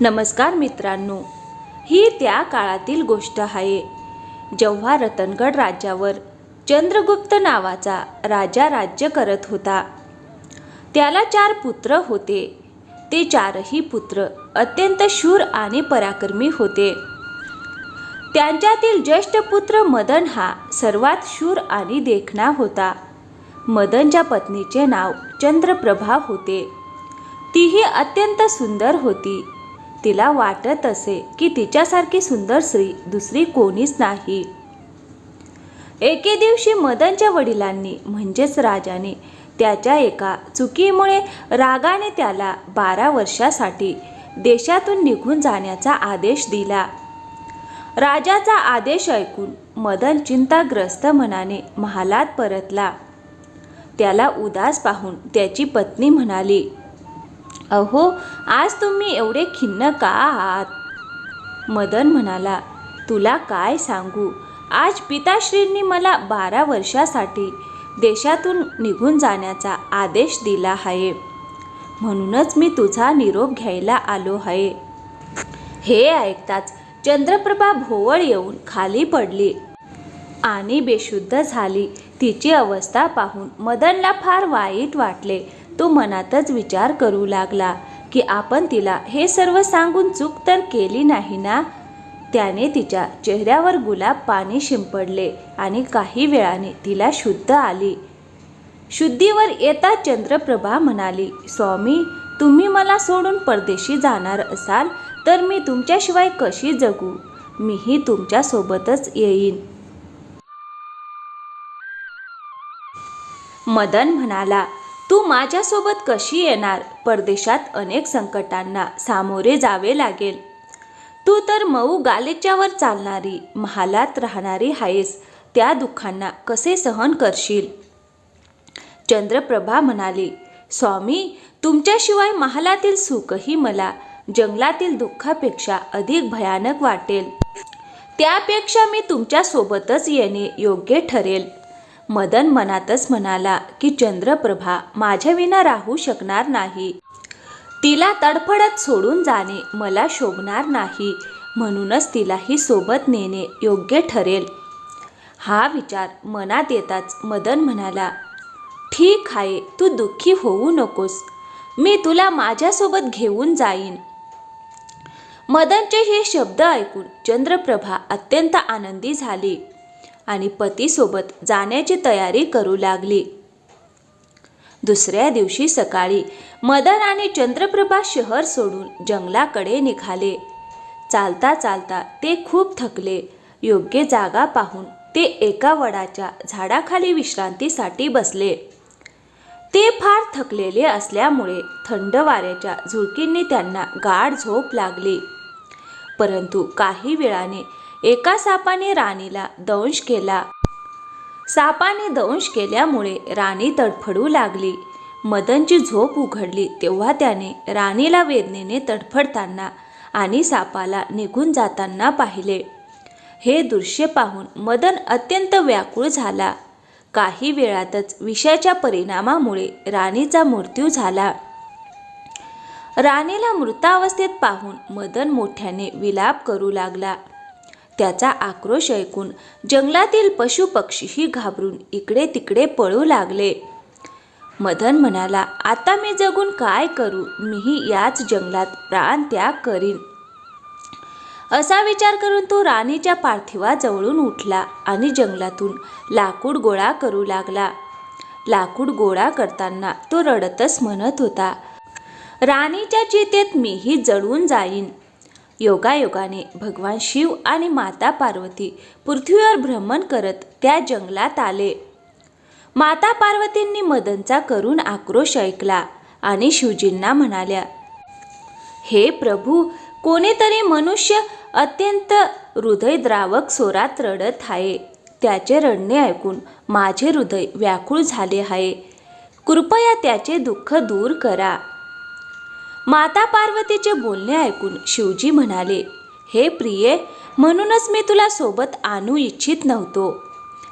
नमस्कार मित्रांनो, ही त्या काळातील गोष्ट आहे जेव्हा रतनगड राज्यावर चंद्रगुप्त नावाचा राजा राज्य करत होता. त्याला 4 पुत्र होते. ते 4ही पुत्र अत्यंत शूर आणि पराक्रमी होते. त्यांच्यातील ज्येष्ठ पुत्र मदन हा सर्वात शूर आणि देखणा होता. मदनच्या पत्नीचे नाव चंद्रप्रभा होते. तीही अत्यंत सुंदर होती. तिला वाटत असे की तिच्यासारखी सुंदर स्त्री दुसरी कोणीच नाही. एके दिवशी मदनच्या वडिलांनी म्हणजेच राजाने त्याच्या एका चुकीमुळे रागाने त्याला 12 वर्षासाठी देशातून निघून जाण्याचा आदेश दिला. राजाचा आदेश ऐकून मदन चिंताग्रस्त मनाने महालात परतला. त्याला उदास पाहून त्याची पत्नी म्हणाली, "अहो, आज तुम्ही एवढे खिन्न का आहात?" मदन म्हणाला, "तुला काय सांगू, आज पिताश्रींनी मला 12 वर्षासाठी देशातून निघून जाण्याचा आदेश दिला आहे. म्हणूनच मी तुझा निरोप घ्यायला आलो आहे." हे ऐकताच चंद्रप्रभा भोवळ येऊन खाली पडली आणि बेशुद्ध झाली. तिची अवस्था पाहून मदनला फार वाईट वाटले. तो मनातच विचार करू लागला की आपण तिला हे सर्व सांगून चूक तर केली नाही ना. त्याने तिच्या चेहऱ्यावर गुलाब पाणी शिंपडले आणि काही वेळाने तिला शुद्ध आली. शुद्धीवर येता चंद्रप्रभा म्हणाली, "स्वामी, तुम्ही मला सोडून परदेशी जाणार असाल तर मी तुमच्याशिवाय कशी जगू? मीही तुमच्या सोबतच येईन." मदन म्हणाला, "तू माझ्यासोबत कशी येणार? परदेशात अनेक संकटांना सामोरे जावे लागेल. तू तर मऊ गालिच्यावर चालणारी महालात राहणारी आहेस. त्या दुःखांना कसे सहन करशील?" चंद्रप्रभा म्हणाली, "स्वामी, तुमच्याशिवाय महालातील सुखही मला जंगलातील दुःखापेक्षा अधिक भयानक वाटेल. त्यापेक्षा मी तुमच्यासोबतच येणे योग्य ठरेल." मदन मनातच म्हणाला की चंद्रप्रभा माझ्याविना राहू शकणार नाही. तिला तडफडत सोडून जाणे मला शोभणार नाही. म्हणूनच तिलाही सोबत नेणे योग्य ठरेल. हा विचार मनात येताच मदन म्हणाला, "ठीक आहे, तू दुःखी होऊ नकोस. मी तुला माझ्यासोबत घेऊन जाईन." मदनचे हे शब्द ऐकून चंद्रप्रभा अत्यंत आनंदी झाली आणि पतीसोबत जाण्याची तयारी करू लागली. दुसऱ्या दिवशी सकाळी मदन आणि चंद्रप्रभा शहर सोडून जंगलाकडे निघाले. चालता चालता ते खूप थकले. योग्य जागा पाहून ते एका वडाच्या झाडाखाली विश्रांतीसाठी बसले. ते फार थकलेले असल्यामुळे थंड वाऱ्याच्या झुळकींनी त्यांना गाढ झोप लागली. परंतु काही वेळाने एका सापाने राणीला दंश केला. सापाने दंश केल्यामुळे राणी तडफडू लागली. मदनची झोप उघडली तेव्हा त्याने राणीला वेदनेने तडफडताना आणि सापाला निघून जाताना पाहिले. हे दृश्य पाहून मदन अत्यंत व्याकुळ झाला. काही वेळातच विषाच्या परिणामामुळे राणीचा मृत्यू झाला. राणीला मृतावस्थेत पाहून मदन मोठ्याने विलाप करू लागला. त्याचा आक्रोश ऐकून जंगलातील पशुपक्षीही घाबरून इकडे तिकडे पळू लागले. मदन म्हणाला, "आता मी जगून काय करू? मीही याच जंगलात प्राणत्याग करीन." असा विचार करून तो राणीच्या पार्थिवाजवळून उठला आणि जंगलातून लाकूड गोळा करू लागला. लाकूड गोळा करताना तो रडतच म्हणत होता, "राणीच्या चितेत मीही जळून जाईन." योगायोगाने भगवान शिव आणि माता पार्वती पृथ्वीवर भ्रमण करत त्या जंगलात आले. माता पार्वतींनी मदनचा करुण आक्रोश ऐकला आणि शिवजींना म्हणाल्या, "हे प्रभू, कोणीतरी मनुष्य अत्यंत हृदयद्रावक स्वरात रडत आहे. त्याचे रडणे ऐकून माझे हृदय व्याकुळ झाले आहे. कृपया त्याचे दुःख दूर करा." माता पार्वतीचे बोलणे ऐकून शिवजी म्हणाले, "हे प्रिये, म्हणूनच मी तुला सोबत आणू इच्छित नव्हतो.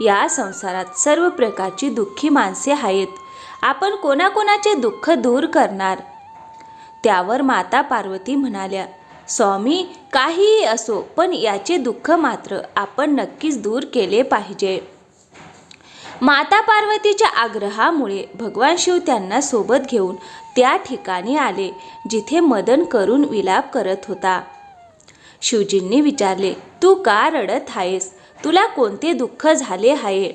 या संसारात सर्व प्रकारची दुःखी माणसे आहेत. आपण कोणाकोणाचे दुःख दूर करणार?" त्यावर माता पार्वती म्हणाल्या, स्वामी, काहीही असो, पण याचे दुःख मात्र आपण नक्कीच दूर केले पाहिजे. माता पार्वतीच्या आग्रहामुळे भगवान शिव त्यांना सोबत घेऊन त्या ठिकाणी आले जिथे मदन करून विलाप करत होता. शिवजींनी विचारले, तू का रडत आहेस? तुला कोणते दुःख झाले आहे?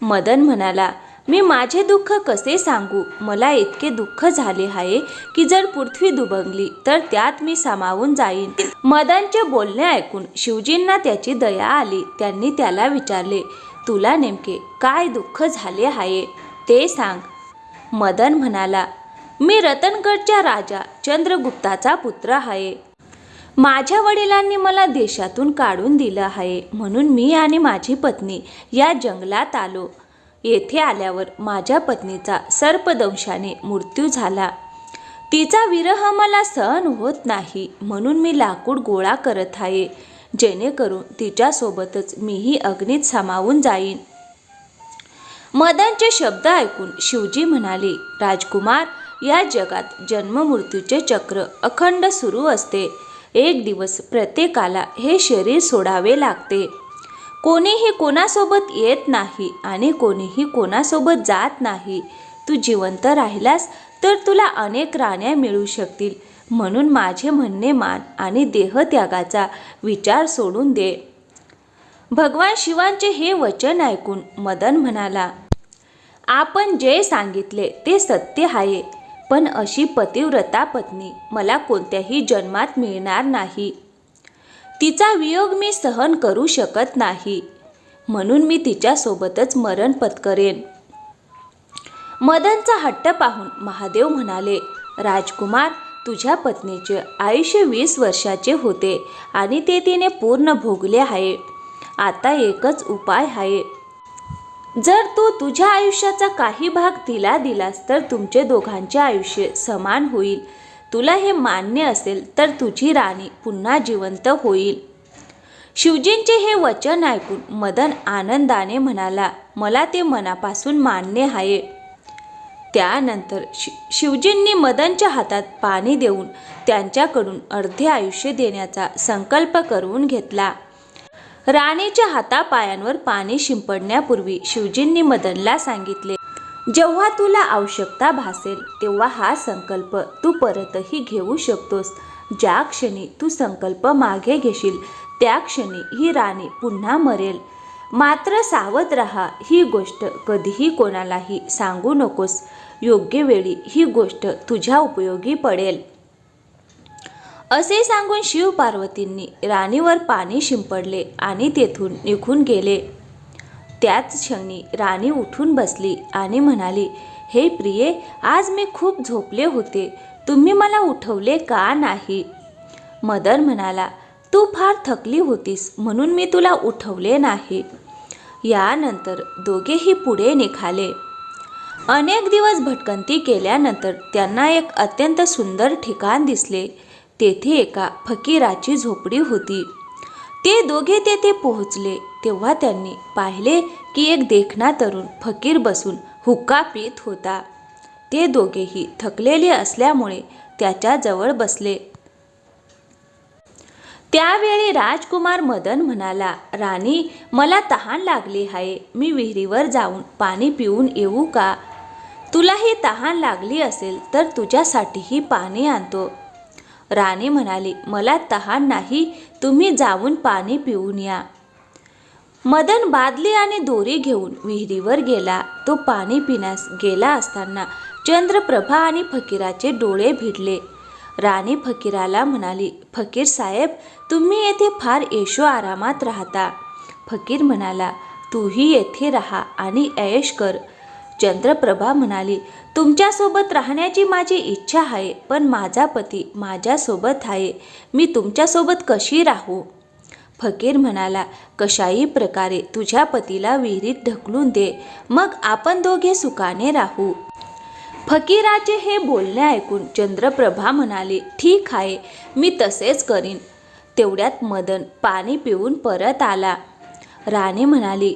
मदन म्हणाला, मी माझे दुःख कसे सांगू? मला इतके दुःख झाले आहे की जर पृथ्वी दुबंगली तर त्यात मी सामावून जाईन. मदनचे बोलणे ऐकून शिवजींना त्याची दया आली. त्यांनी त्याला विचारले, तुला नेमके काय दुःख झाले आहे ते सांग. मदन म्हणाला, मी रतनगडच्या राजा चंद्रगुप्ताचा पुत्र आहे. माझ्या वडिलांनी मला देशातून काढून दिलं आहे, म्हणून मी आणि माझी पत्नी या जंगलात आलो. येथे आल्यावर माझ्या पत्नीचा सर्पदंशाने मृत्यू झाला. तिचा विरह मला सहन होत नाही, म्हणून मी लाकूड गोळा करत आहे, जेणेकरून तिच्यासोबतच मीही अग्नीत सामावून जाईन. मदनचे शब्द ऐकून शिवजी म्हणाले, राजकुमार, या जगात जन्ममृत्यूचे चक्र अखंड सुरू असते. एक दिवस प्रत्येकाला हे शरीर सोडावे लागते. कोणीही कोणासोबत येत नाही आणि कोणीही कोणासोबत जात नाही. तू जिवंत राहिलास तर तुला अनेक राण्या मिळू शकतील, म्हणून माझे म्हणणे मान आणि देहत्यागाचा विचार सोडून दे. भगवान शिवांचे हे वचन ऐकून मदन म्हणाला, आपण जे सांगितले ते सत्य आहे, पण अशी पतिव्रता पत्नी मला कोणत्याही जन्मात मिळणार नाही. तिचा वियोग मी सहन करू शकत नाही, म्हणून मी तिच्यासोबतच मरण पत्करेन. मदनचा हट्ट पाहून महादेव म्हणाले, राजकुमार, तुझ्या पत्नीचे आयुष्य 20 वर्षाचे होते आणि ते तिने पूर्ण भोगले आहे. आता एकच उपाय आहे. जर तू तुझ्या आयुष्याचा काही भाग तिला दिलास तर तुमचे दोघांचे आयुष्य समान होईल. तुला हे मान्य असेल तर तुझी राणी पुन्हा जिवंत होईल. शिवजींचे हे वचन ऐकून मदन आनंदाने म्हणाला, मला ते मनापासून मान्य आहे. त्यानंतर शिवजींनी मदनच्या हातात पाणी देऊन त्यांच्याकडून अर्धे आयुष्य देण्याचा संकल्प करून घेतला. राणीच्या हातापायांवर पाणी शिंपडण्यापूर्वी शिवजींनी मदनला सांगितले, जेव्हा तुला आवश्यकता भासेल तेव्हा हा संकल्प तू परतही घेऊ शकतोस. ज्या क्षणी तू संकल्प मागे घेशील त्या क्षणी ही राणी पुन्हा मरेल. मात्र सावध राहा, ही गोष्ट कधीही कोणालाही सांगू नकोस. योग्य वेळी ही गोष्ट तुझ्या उपयोगी पडेल. असे सांगून शिव पार्वतींनी राणीवर पाणी शिंपडले आणि तेथून निघून गेले. त्याच क्षणी राणी उठून बसली आणि म्हणाली, हे प्रिये, आज मी खूप झोपले होते, तुम्ही मला उठवले का नाही? मदन म्हणाला, तू फार थकली होतीस म्हणून मी तुला उठवले नाही. यानंतर दोघेही पुढे निघाले. अनेक दिवस भटकंती केल्यानंतर त्यांना एक अत्यंत सुंदर ठिकाण दिसले. तेथे एका फकीराची झोपडी होती. ते दोघे तेथे पोहोचले तेव्हा त्यांनी पाहिले की एक देखणा तरुण फकीर बसून हुक्का पीत होता. ते दोघेही थकलेले असल्यामुळे त्याच्याजवळ बसले. त्यावेळी राजकुमार मदन म्हणाला, राणी, मला तहान लागली आहे. मी विहिरीवर जाऊन पाणी पिऊन येऊ का? तुलाही तहान लागली असेल तर तुझ्यासाठीही पाणी आणतो. राणी म्हणाली, मला तहान नाही, तुम्ही जाऊन पाणी पिऊन या. मदन बादली आणि दोरी घेऊन विहिरीवर गेला. तो पाणी पिण्यास गेला असताना चंद्रप्रभा आणि फकीराचे डोळे भिडले. राणी फकीराला म्हणाली, फकीर साहेब, तुम्ही येथे फार ऐशो आरामात राहता. फकीर म्हणाला, तूही येथे राहा आणि ऐश कर. चंद्रप्रभा म्हणाली, तुमच्यासोबत राहण्याची माझी इच्छा आहे, पण माझा पती माझ्यासोबत आहे. मी तुमच्यासोबत कशी राहू? फकीर म्हणाला, कशाही प्रकारे तुझ्या पतीला विहिरीत ढकलून दे, मग आपण दोघे सुखाने राहू. फकीराचे हे बोलणे ऐकून चंद्रप्रभा म्हणाली, ठीक आहे, मी तसेच करीन. तेवढ्यात मदन पाणी पिऊन परत आला. राणी म्हणाली,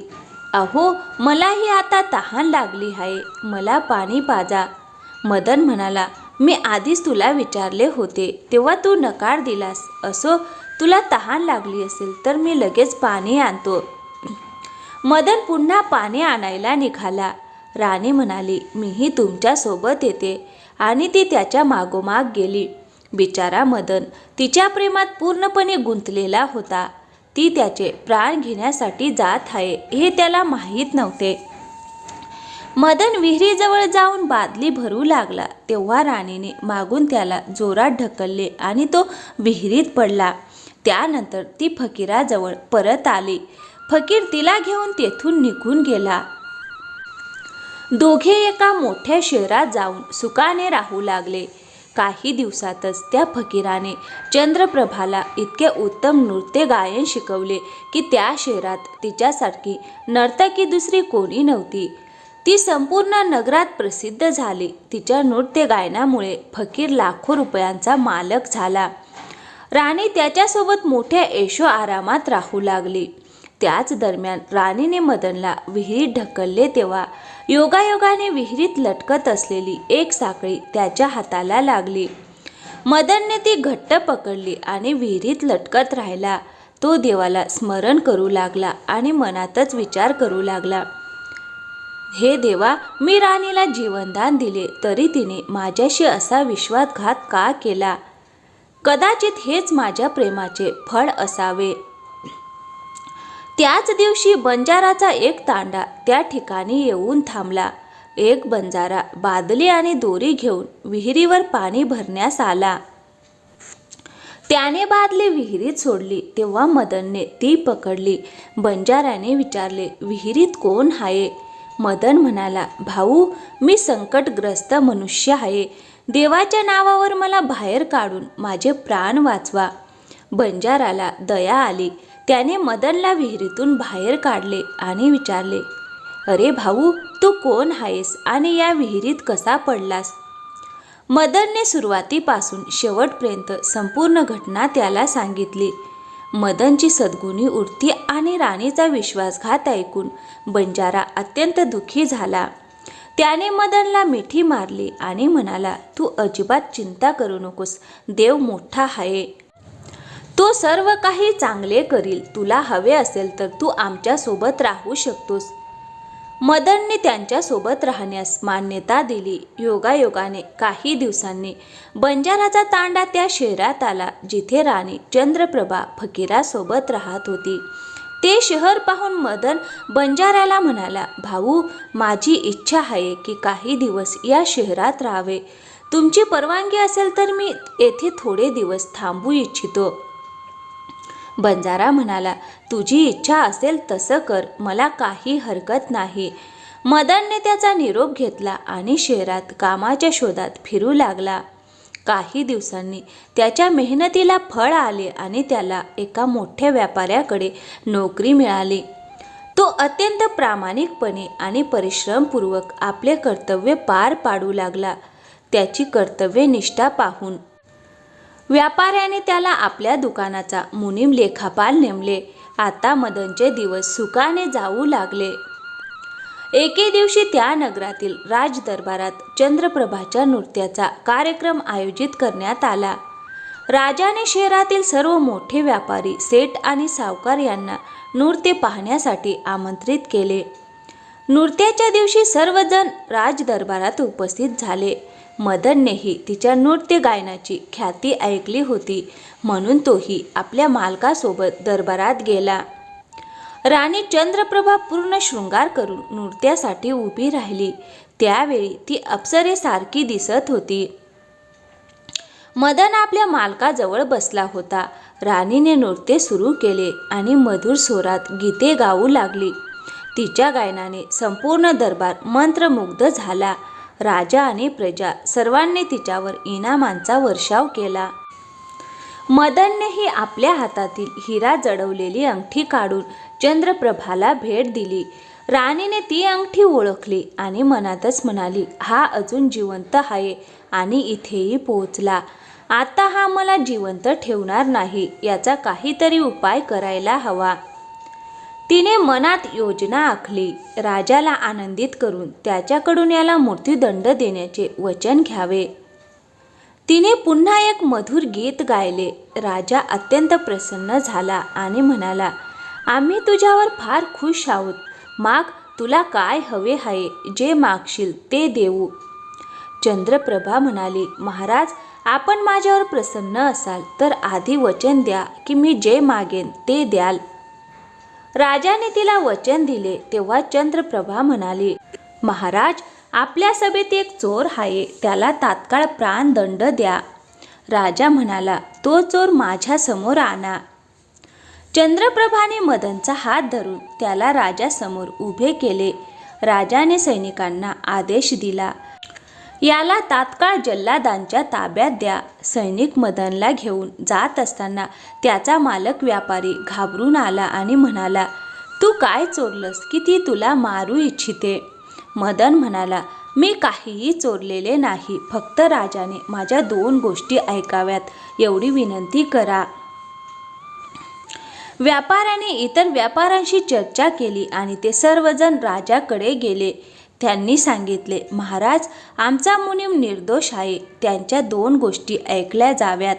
अहो, मलाही आता तहान लागली आहे, मला पाणी पाजा. मदन म्हणाला, मी आधीच तुला विचारले होते तेव्हा तू नकार दिलास. असो, तुला तहान लागली असेल तर मी लगेच पाणी आणतो. मदन पुन्हा पाणी आणायला निघाला. राणी म्हणाली, मीही तुमच्यासोबत येते, आणि ती त्याच्या मागोमाग गेली. बिचारा मदन तिच्या प्रेमात पूर्णपणे गुंतलेला होता. ती त्याचे प्राण घेण्यासाठी जात आहे हे त्याला माहीत नव्हते. मदन विहिरीजवळ जाऊन बादली भरू लागला तेव्हा राणीने मागून त्याला जोरात ढकलले आणि तो विहिरीत पडला. त्यानंतर ती फकीराजवळ परत आली. फकीर तिला घेऊन तेथून निघून गेला. दोघे एका मोठ्या शहरात जाऊन सुखाने राहू लागले. काही दिवसातच त्या फकीराने चंद्रप्रभाला इतके उत्तम नृत्य गायन शिकवले की त्या शहरात तिच्यासारखी नर्तकी दुसरी कोणी नव्हती. ती संपूर्ण नगरात प्रसिद्ध झाली. तिच्या नृत्य गायनामुळे फकीर लाखो रुपयांचा मालक झाला. राणी त्याच्यासोबत मोठ्या ऐशो आरामात राहू लागली. त्याच दरम्यान राणीने मदनला विहिरीत ढकलले तेव्हा योगायोगाने विहिरीत लटकत असलेली एक साखळी त्याच्या हाताला लागली. मदनने ती घट्ट पकडली आणि विहिरीत लटकत राहिला. तो देवाला स्मरण करू लागला आणि मनातच विचार करू लागला, हे देवा, मी राणीला जीवनदान दिले तरी तिने माझ्याशी असा विश्वासघात का केला? कदाचित हेच माझ्या प्रेमाचे फळ असावे. त्याच दिवशी बंजाराचा एक तांडा त्या ठिकाणी येऊन थांबला. एक बंजारा बादली आणि दोरी घेऊन विहिरीवर पाणी भरण्यास आला. त्याने बादली विहिरीत सोडली तेव्हा मदनने ती पकडली. बंजाराने विचारले, विहिरीत कोण आहे? मदन म्हणाला, भाऊ, मी संकटग्रस्त मनुष्य आहे. देवाच्या नावावर मला बाहेर काढून माझे प्राण वाचवा. बंजाराला दया आली. त्याने मदनला विहिरीतून बाहेर काढले आणि विचारले, अरे भाऊ, तू कोण आहेस आणि या विहिरीत कसा पडलास? मदनने सुरुवातीपासून शेवटपर्यंत संपूर्ण घटना त्याला सांगितली. मदनची सद्गुणी वृत्ती आणि राणीचा विश्वासघात ऐकून बंजारा अत्यंत दुःखी झाला. त्याने मदनला मिठी मारली आणि म्हणाला, तू अजिबात चिंता करू नकोस. देव मोठा आहे. तो सर्व काही चांगले करील. तुला हवे असेल तर तू आमच्यासोबत राहू शकतोस. मदनने त्यांच्यासोबत राहण्यास मान्यता दिली. योगायोगाने काही दिवसांनी बंजाराचा तांडा त्या शहरात आला जिथे राणी चंद्रप्रभा फकीरासोबत राहत होती. ते शहर पाहून मदन बंजाराला म्हणाला, भाऊ, माझी इच्छा आहे की काही दिवस या शहरात राहावे. तुमची परवानगी असेल तर मी येथे थोडे दिवस थांबू इच्छितो. बंजारा म्हणाला, तुझी इच्छा असेल तसं कर, मला काही हरकत नाही. मदनने त्याचा निरोप घेतला आणि शहरात कामाच्या शोधात फिरू लागला. काही दिवसांनी त्याच्या मेहनतीला फळ आले आणि त्याला एका मोठ्या व्यापाऱ्याकडे नोकरी मिळाली. तो अत्यंत प्रामाणिकपणे आणि परिश्रमपूर्वक आपले कर्तव्य पार पाडू लागला. त्याची कर्तव्यनिष्ठा पाहून व्यापाऱ्याने त्याला आपल्या दुकानाचा मुनीम लेखापाल नेमले. आता मदनचे दिवस सुखाने जाऊ लागले. एके दिवशी त्या नगरातील राजदरबारात चंद्रप्रभाच्या नृत्याचा कार्यक्रम आयोजित करण्यात आला. राजाने शहरातील सर्व मोठे व्यापारी, सेठ आणि सावकार यांना नृत्य पाहण्यासाठी आमंत्रित केले. नृत्याच्या दिवशी सर्वजण राजदरबारात उपस्थित झाले. मदननेही तिच्या नृत्य गायनाची ख्याती ऐकली होती, म्हणून तोही आपल्या मालकासोबत दरबारात गेला. राणी चंद्रप्रभा पूर्ण शृंगार करून नृत्यासाठी उभी राहिली. त्यावेळी ती अप्सरेसारखी दिसत होती. मदन आपल्या मालकाजवळ बसला होता. राणीने नृत्य सुरू केले आणि मधुर स्वरात गीते गाऊ लागली. तिच्या गायनाने संपूर्ण दरबार मंत्रमुग्ध झाला. राजा आणि प्रजा सर्वांनी तिच्यावर इनामांचा वर्षाव केला. मदननेही आपल्या हातातील हिरा जडवलेली अंगठी काढून चंद्रप्रभाला भेट दिली. राणीने ती अंगठी ओळखली आणि मनातच म्हणाली, हा अजून जिवंत आहे आणि इथेही पोहोचला. आता हा मला जिवंत ठेवणार नाही, याचा काहीतरी उपाय करायला हवा. तिने मनात योजना आखली. राजाला आनंदित करून त्याच्याकडून याला मृत्यूदंड देण्याचे वचन घ्यावे. तिने पुन्हा एक मधुर गीत गायले. राजा अत्यंत प्रसन्न झाला आणि म्हणाला, आम्ही तुझ्यावर फार खुश आहोत. माग, तुला काय हवे आहे, जे मागशील ते देऊ. चंद्रप्रभा म्हणाली, महाराज, आपण माझ्यावर प्रसन्न असाल तर आधी वचन द्या की मी जे मागेन ते द्याल. राजाने तिला वचन दिले. तेव्हा चंद्रप्रभा म्हणाली, महाराज, आपल्या सभेत एक चोर आहे, त्याला तात्काळ प्राणदंड द्या. राजा म्हणाला, तो चोर माझ्या समोर आणा. चंद्रप्रभाने मदनचा हात धरून त्याला राजासमोर उभे केले. राजाने सैनिकांना आदेश दिला, याला तात्काळ जल्लादांच्या ताब्यात द्या. सैनिक मदनला घेऊन जात असताना त्याचा मालक व्यापारी घाबरून आला आणि म्हणाला, तू काय चोरलंस की ती तुला मारू इच्छिते? मदन म्हणाला, मी काहीही चोरलेले नाही, फक्त राजाने माझ्या 2 गोष्टी ऐकाव्यात एवढी विनंती करा. व्यापाऱ्याने इतर व्यापाऱ्यांशी चर्चा केली आणि ते सर्वजण राजाकडे गेले. त्यांनी सांगितले, महाराज, आमचा मुनीम निर्दोष आहे, त्यांच्या 2 गोष्टी ऐकल्या जाव्यात.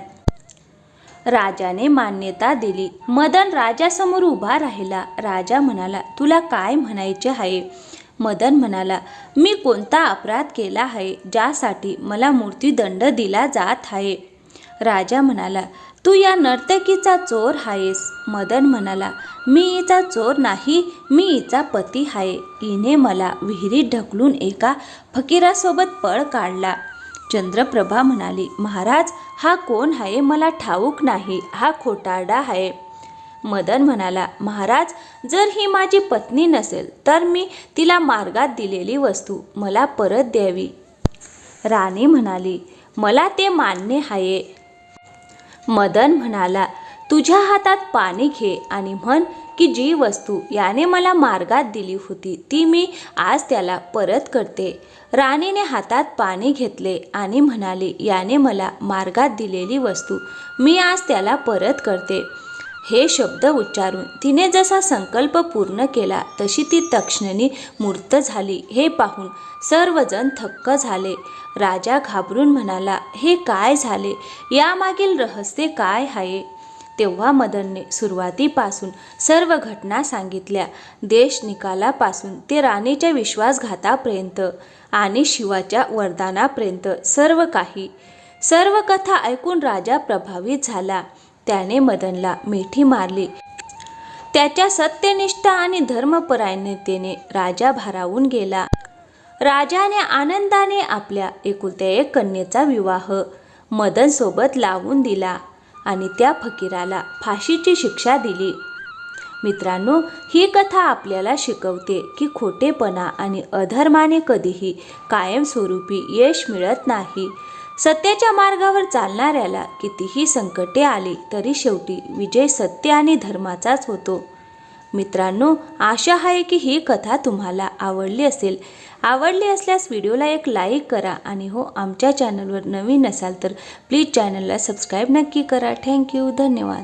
राजाने मान्यता दिली. मदन राजासमोर उभा राहिला. राजा म्हणाला, तुला काय म्हणायचे आहे? मदन म्हणाला, मी कोणता अपराध केला आहे ज्यासाठी मला मृत्यूदंड दिला जात आहे? राजा म्हणाला, तू या नर्तकीचा चोर आहेस. मदन म्हणाला, मी हिचा चोर नाही, मी हिचा पती आहे. हिने मला विहिरीत ढकलून एका फकीरासोबत पळ काढला. चंद्रप्रभा म्हणाली, महाराज, हा कोण आहे मला ठाऊक नाही, हा खोटारडा आहे. मदन म्हणाला, महाराज, जर ही माझी पत्नी नसेल तर मी तिला मार्गात दिलेली वस्तू मला परत द्यावी. राणी म्हणाली, मला ते मान्य आहे. मदन म्हणाला, तुझ्या हातात पाणी घे आणि म्हण की जी वस्तू याने मला मार्गात दिली होती ती मी आज त्याला परत करते. राणीने हातात पाणी घेतले आणि म्हणाली, याने मला मार्गात दिलेली वस्तू मी आज त्याला परत करते. हे शब्द उच्चारून तिने जसा संकल्प पूर्ण केला तशी ती तक्षणी मूर्त झाली. हे पाहून सर्वजण थक्क झाले. राजा घाबरून म्हणाला, हे काय झाले? यामागील रहस्य काय आहे? तेव्हा मदनने सुरुवातीपासून सर्व घटना सांगितल्या. देश निकालापासून ते राणीच्या विश्वासघातापर्यंत आणि शिवाच्या वरदानापर्यंत सर्व काही. सर्व कथा ऐकून राजा प्रभावित झाला. त्याने मदनला मिठी मारली. त्याच्या सत्यनिष्ठा आणि धर्मपरायणतेने राजा भारावून गेला. राजाने आनंदाने आपल्या एकुलत्या एक कन्येचा विवाह मदनसोबत लावून दिला आणि त्या फकीराला फाशीची शिक्षा दिली. मित्रांनो, ही कथा आपल्याला शिकवते की खोटेपणा आणि अधर्माने कधीही कायमस्वरूपी यश मिळत नाही. सत्याच्या मार्गावर चालणाऱ्याला कितीही संकटे आली तरी शेवटी विजय सत्य आणि धर्माचाच होतो. मित्रांनो, आशा आहे की ही कथा तुम्हाला आवडली असेल. आवडली असल्यास व्हिडिओला एक लाईक करा आणि हो, आमच्या चॅनलवर नवीन असाल तर प्लीज चॅनलला सबस्क्राईब नक्की करा. थँक्यू. धन्यवाद.